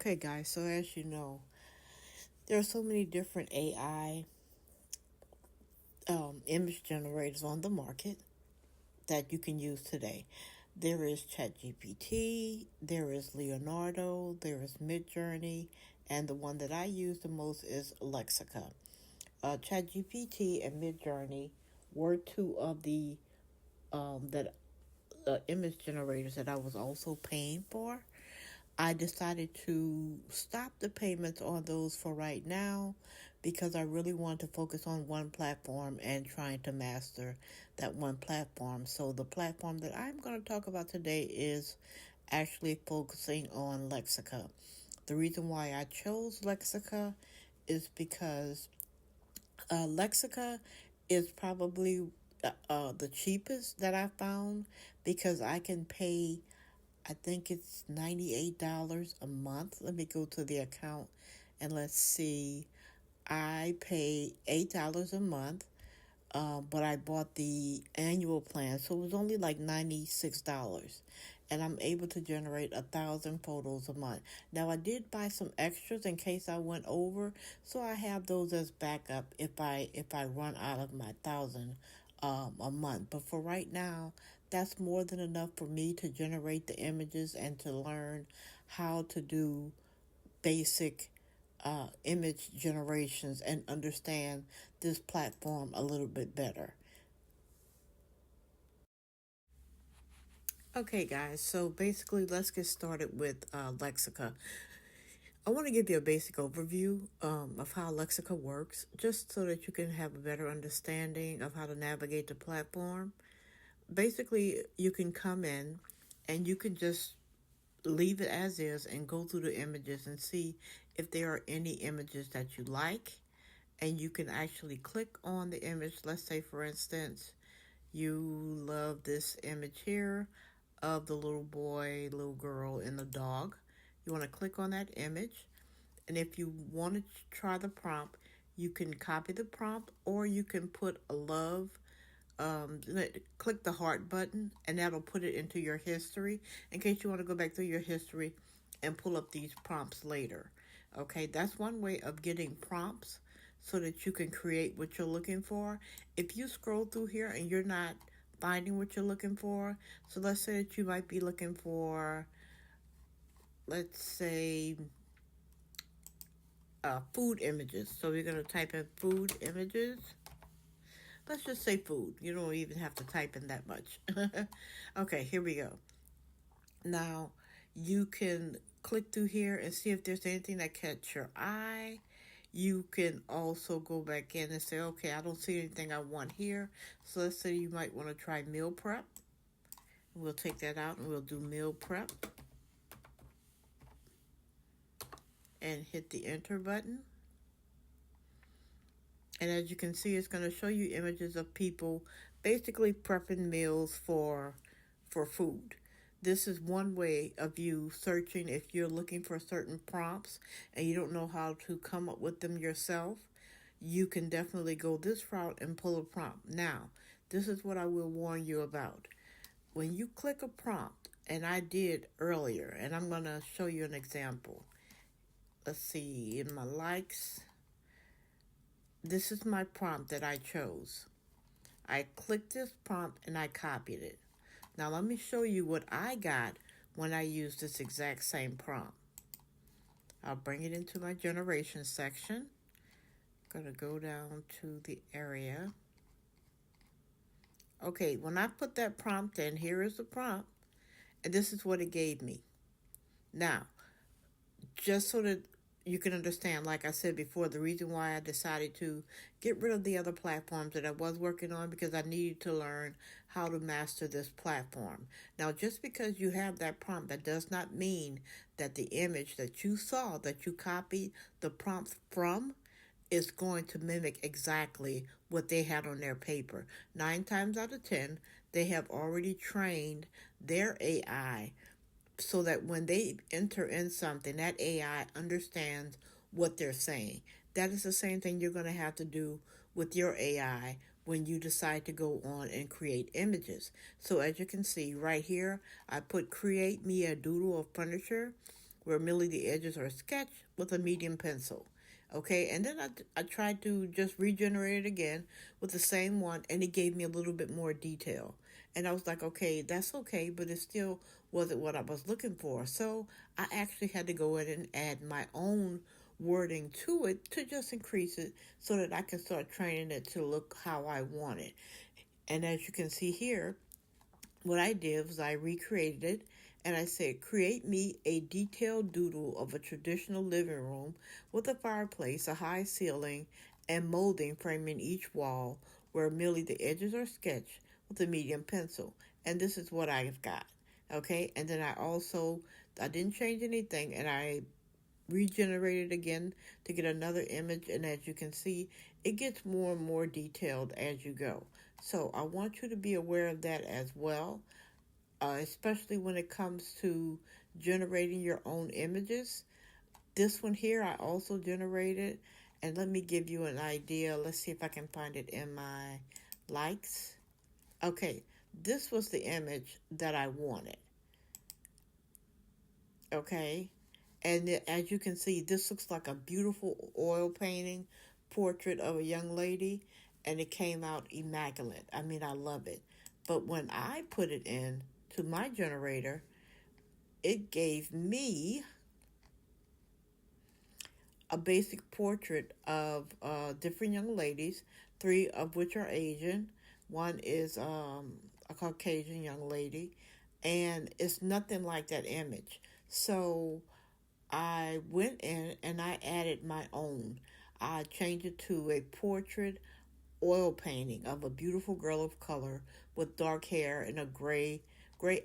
Okay, guys, so as you know, there are so many different AI image generators on the market that you can use today. There is ChatGPT, there is Leonardo, there is Midjourney, and the one that I use the most is Lexica. ChatGPT and Midjourney were two of the that image generators that I was also paying for. I decided to stop the payments on those for right now because I really want to focus on one platform and trying to master that one platform. So, the platform that I'm going to talk about today is actually focusing on Lexica. The reason why I chose Lexica is because Lexica is probably the cheapest that I found because I can pay, I think it's $98 a month. Let me go to the account and let's see. I pay $8 a month, but I bought the annual plan, so it was only like $96. And I'm able to generate 1,000 photos a month. Now I did buy some extras in case I went over, so I have those as backup if I run out of my 1,000 a month. But for right now, that's more than enough for me to generate the images and to learn how to do basic image generations and understand this platform a little bit better. Okay, guys, so basically, let's get started with Lexica. I want to give you a basic overview of how Lexica works, just so that you can have a better understanding of how to navigate the platform. Basically, you can come in and you can just leave it as is and go through the images and see if there are any images that you like. And you can actually click on the image. Let's say, for instance, you love this image here of the little boy, little girl, and the dog. You want to click on that image. And if you want to try the prompt, you can copy the prompt or you can put a love, click the heart button, and that'll put it into your history in case you want to go back through your history and pull up these prompts later. Okay, that's one way of getting prompts so that you can create what you're looking for. If you scroll through here and you're not finding what you're looking for, so let's say that you might be looking for, let's say, food images. So we're going to type in food images. Let's just say food. You don't even have to type in that much. Okay, here we go. Now, you can click through here and see if there's anything that catch your eye. You can also go back in and say, okay, I don't see anything I want here. So let's say you might want to try meal prep. We'll take that out and we'll do meal prep and hit the enter button. And as you can see, it's going to show you images of people basically prepping meals for food. This is one way of you searching if you're looking for certain prompts and you don't know how to come up with them yourself. You can definitely go this route and pull a prompt. Now, this is what I will warn you about. When you click a prompt, and I did earlier, and I'm going to show you an example. Let's see, in my likes, this is my prompt that I chose. I clicked this prompt and I copied it. Now let me show you what I got when I used this exact same prompt. I'll bring it into my generation section. I'm going to go down to the area. Okay, when I put that prompt in, here is the prompt, and this is what it gave me. Now, just so that you can understand, like I said before, the reason why I decided to get rid of the other platforms that I was working on because I needed to learn how to master this platform. Now, just because you have that prompt, that does not mean that the image that you saw, that you copied the prompt from, is going to mimic exactly what they had on their paper. 9 times out of 10, they have already trained their AI so that when they enter in something, that AI understands what they're saying. That is the same thing you're going to have to do with your AI when you decide to go on and create images. So as you can see right here, I put create me a doodle of furniture. where merely the edges are sketched with a medium pencil. Okay, and then I tried to just regenerate it again with the same one, and it gave me a little bit more detail. And I was like, okay, that's okay, but it still wasn't what I was looking for. So I actually had to go in and add my own wording to it to just increase it so that I can start training it to look how I want it. And as you can see here, what I did was I recreated it and I said, create me a detailed doodle of a traditional living room with a fireplace, a high ceiling, and molding framing each wall where merely the edges are sketched with a medium pencil. And this is what I've got. Okay, and then I didn't change anything and I regenerated again to get another image. And as you can see, it gets more and more detailed as you go. So I want you to be aware of that as well, especially when it comes to generating your own images. This one here I also generated, and let me give you an idea. Let's see if I can find it in my likes. Okay, this was the image that I wanted. Okay, and as you can see, this looks like a beautiful oil painting portrait of a young lady, and it came out immaculate. I mean, I love it. But when I put it in to my generator, it gave me a basic portrait of different young ladies, three of which are Asian. One is a Caucasian young lady, and it's nothing like that image. So I went in and I added my own. I changed it to a portrait oil painting of a beautiful girl of color with dark hair and a gray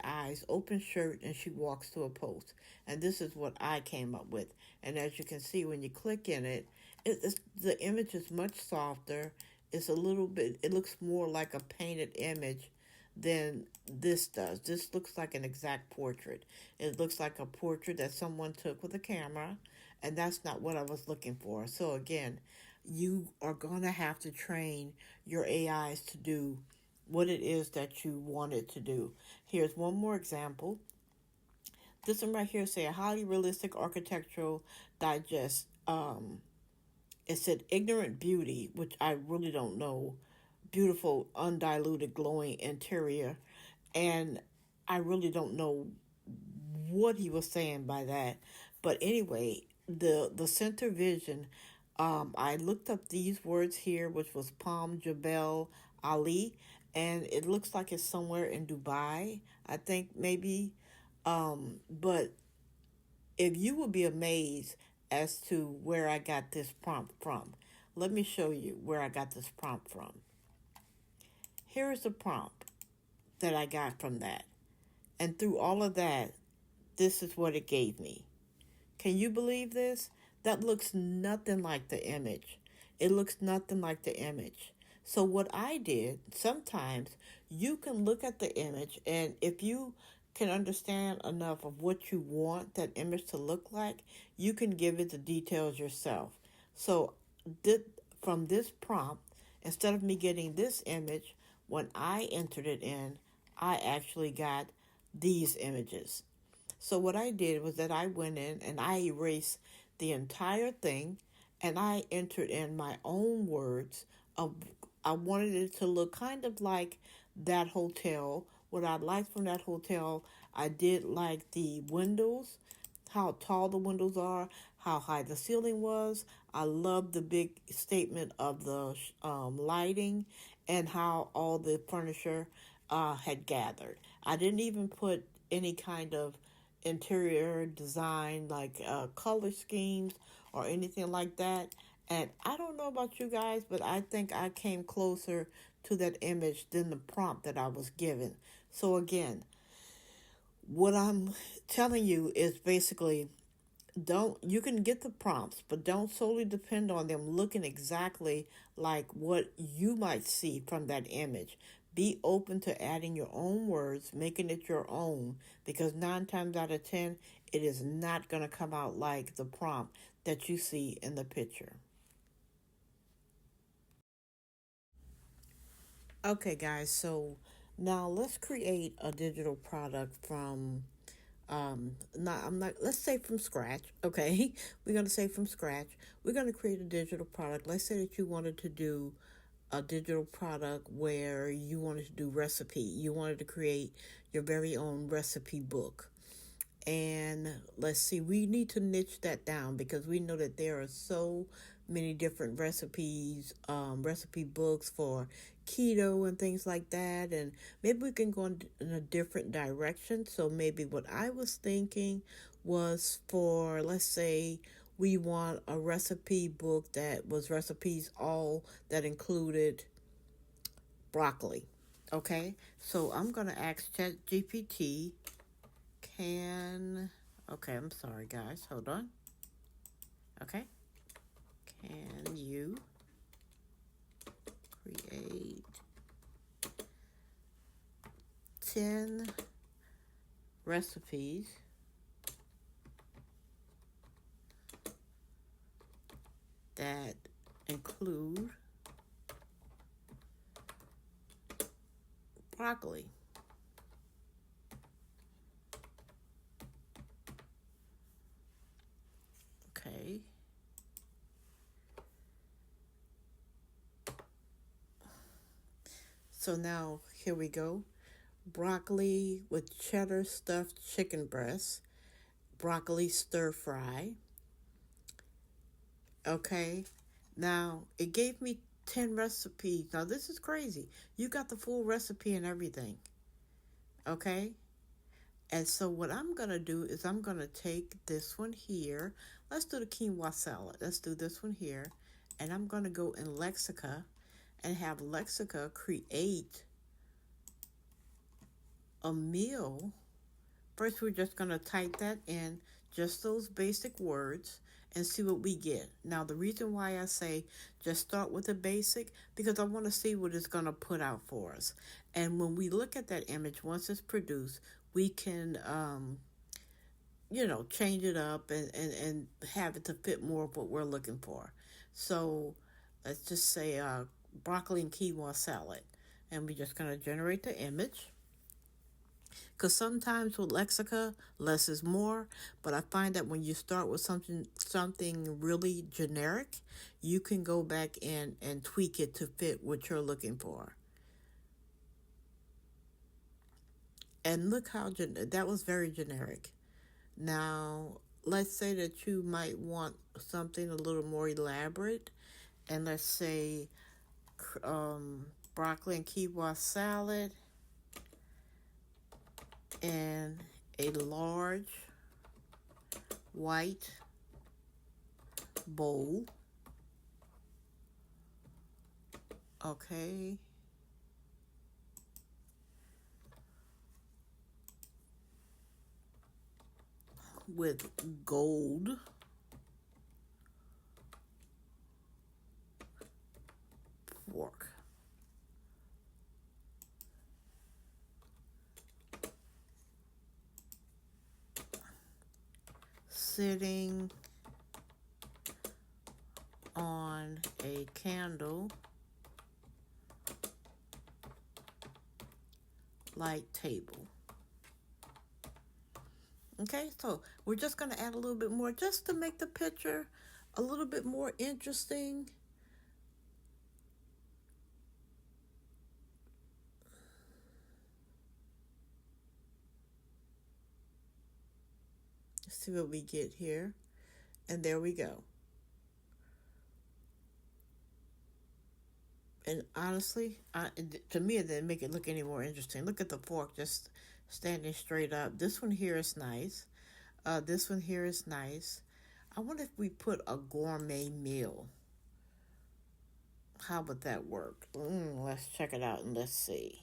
eyes, open shirt, and she walks to a post. And this is what I came up with. And as you can see, when you click in it, the image is much softer. It's a little bit, it looks more like a painted image than this does. This looks like an exact portrait. It looks like a portrait that someone took with a camera, and that's not what I was looking for. So again, you are going to have to train your AIs to do what it is that you want it to do. Here's one more example. This one right here say a highly realistic architectural digest. It said ignorant beauty, which I really don't know. Beautiful, undiluted, glowing interior. And I really don't know what he was saying by that. But anyway, the center vision, I looked up these words here, which was Palm Jebel Ali, and it looks like it's somewhere in Dubai, I think maybe. But if you would be amazed as to where I got this prompt from, let me show you where I got this prompt from. Here is the prompt that I got from that. And through all of that, this is what it gave me. Can you believe this? That looks nothing like the image. It looks nothing like the image. So what I did, sometimes you can look at the image, and if you can understand enough of what you want that image to look like, you can give it the details yourself. So from this prompt, instead of me getting this image, when I entered it in, I actually got these images. So what I did was that I went in and I erased the entire thing and I entered in my own words of I wanted it to look kind of like that hotel. What I liked from that hotel, I did like the windows, how tall the windows are, how high the ceiling was. I loved the big statement of the lighting and how all the furniture had gathered. I didn't even put any kind of interior design like color schemes or anything like that. And I don't know about you guys, but I think I came closer to that image than the prompt that I was given. So again, what I'm telling you is basically don't you can get the prompts, but don't solely depend on them looking exactly like what you might see from that image. Be open to adding your own words, making it your own, because 9 times out of 10, it is not going to come out like the prompt that you see in the picture. Okay, guys, so now let's create a digital product from I'm not, let's say from scratch, okay? We're going to say from scratch. We're going to create a digital product. Let's say that you wanted to do a digital product where you wanted to do recipe. You wanted to create your very own recipe book. And let's see, we need to niche that down because we know that there are so many different recipes, recipe books for keto and things like that. And maybe we can go in a different direction. So maybe what I was thinking was for, let's say, we want a recipe book that was recipes all that included broccoli. Okay, so I'm going to ask ChatGPT, can, okay, I'm sorry guys, hold on. Okay, can you create 10 recipes that include broccoli? Okay. So now here we go. Broccoli with cheddar stuffed chicken breast, broccoli stir fry. Okay. Now it gave me 10 recipes. Now this is crazy. You got the full recipe and everything. Okay. And so what I'm going to do is I'm going to take this one here. Let's do the quinoa salad. Let's do this one here. And I'm going to go in Lexica and have Lexica create a meal. First, we're just going to type that in, just those basic words, and see what we get. Now, the reason why I say just start with the basic, because I want to see what it's going to put out for us. And when we look at that image, once it's produced, we can, change it up and have it to fit more of what we're looking for. So let's just say broccoli and quinoa salad. And we're just going to generate the image. Because sometimes with Lexica, less is more. But I find that when you start with something really generic, you can go back in and tweak it to fit what you're looking for. And look how that was very generic. Now, let's say that you might want something a little more elaborate. And let's say broccoli and quinoa salad in a large white bowl. Okay. With gold fork. Sitting on a candle light table. Okay, so we're just going to add a little bit more just to make the picture a little bit more interesting. Let's see what we get here. And there we go. And honestly, to me, it didn't make it look any more interesting. Look at the fork just standing straight up. This one here is nice. This one here is nice. I wonder if we put a gourmet meal. How would that work? Let's check it out and let's see.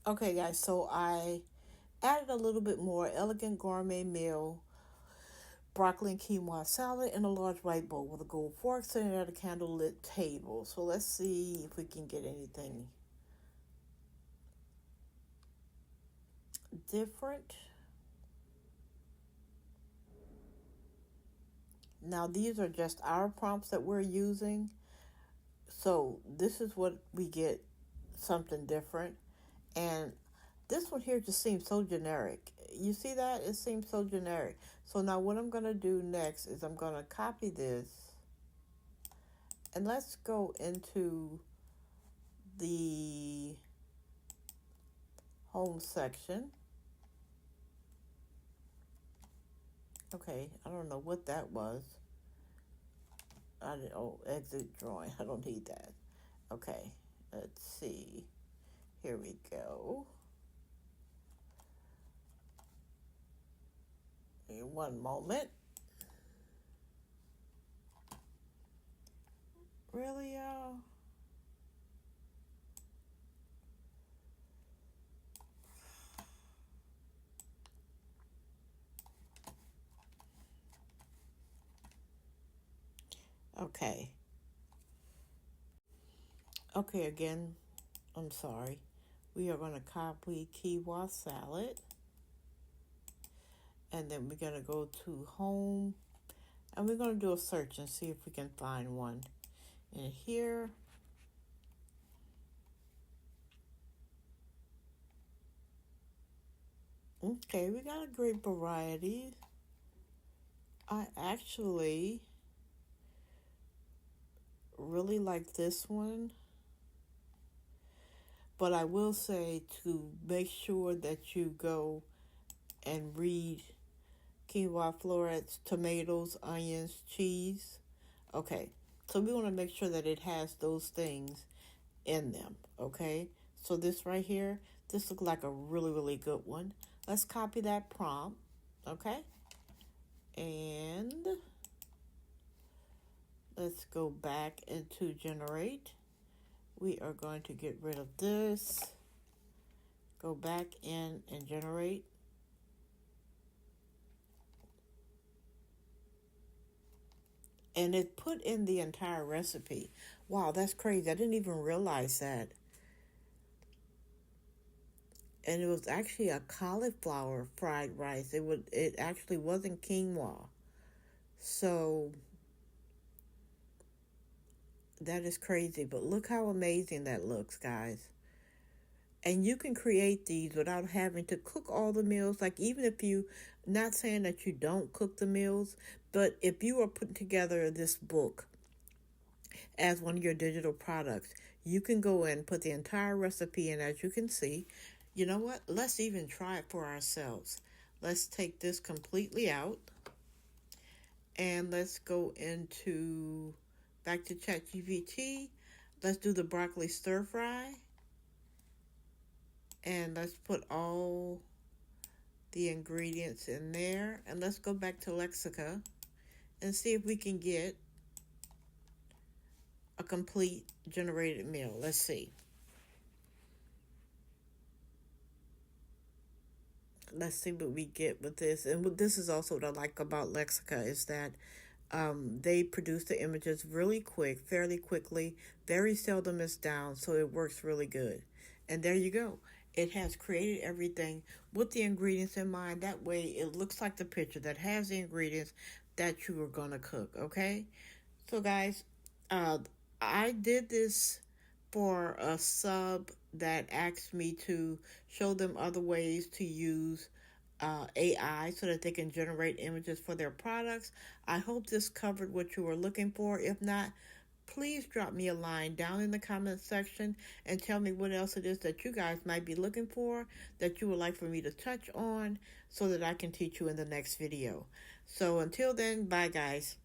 Okay, guys, so I added a little bit more elegant gourmet meal, broccoli and quinoa salad in a large white bowl with a gold fork sitting at a candlelit table. So let's see if we can get anything different. Now these are just our prompts that we're using. So this is what we get, something different. And This one here just seems so generic. You see that? It seems so generic. So now what I'm going to do next is I'm going to copy this. And let's go into the home section. Okay, I don't know what that was. Exit drawing. I don't need that. Okay, let's see. Here we go. One moment. Really, y'all? Okay. Okay, again, I'm sorry. We are going to copy quinoa salad. And then we're going to go to home. And we're going to do a search and see if we can find one in here. Okay, we got a great variety. I actually really like this one. But I will say to make sure that you go and read quinoa, florets, tomatoes, onions, cheese. Okay, so we want to make sure that it has those things in them, okay? So this right here, this looks like a really, really good one. Let's copy that prompt, okay? And let's go back into generate. We are going to get rid of this. Go back in and generate. And it put in the entire recipe. Wow, that's crazy. I didn't even realize that. And it was actually a cauliflower fried rice. It actually wasn't quinoa. So that is crazy, but look how amazing that looks, guys. And you can create these without having to cook all the meals. Like, even if you, not saying that you don't cook the meals, but if you are putting together this book as one of your digital products, you can go in, put the entire recipe in, as you can see. You know what? Let's even try it for ourselves. Let's take this completely out. And let's go into, back to ChatGPT. Let's do the broccoli stir fry. And let's put all the ingredients in there. And let's go back to Lexica and see if we can get a complete generated meal. Let's see. Let's see what we get with this. And this is also what I like about Lexica, is that they produce the images really quick, fairly quickly. Very seldom is down, so it works really good. And there you go. It has created everything with the ingredients in mind. That way it looks like the picture that has the ingredients that you are going to cook, okay? So guys, I did this for a sub that asked me to show them other ways to use AI so that they can generate images for their products. I hope this covered what you were looking for. If not, please drop me a line down in the comment section and tell me what else it is that you guys might be looking for, that you would like for me to touch on, so that I can teach you in the next video. So until then, bye guys.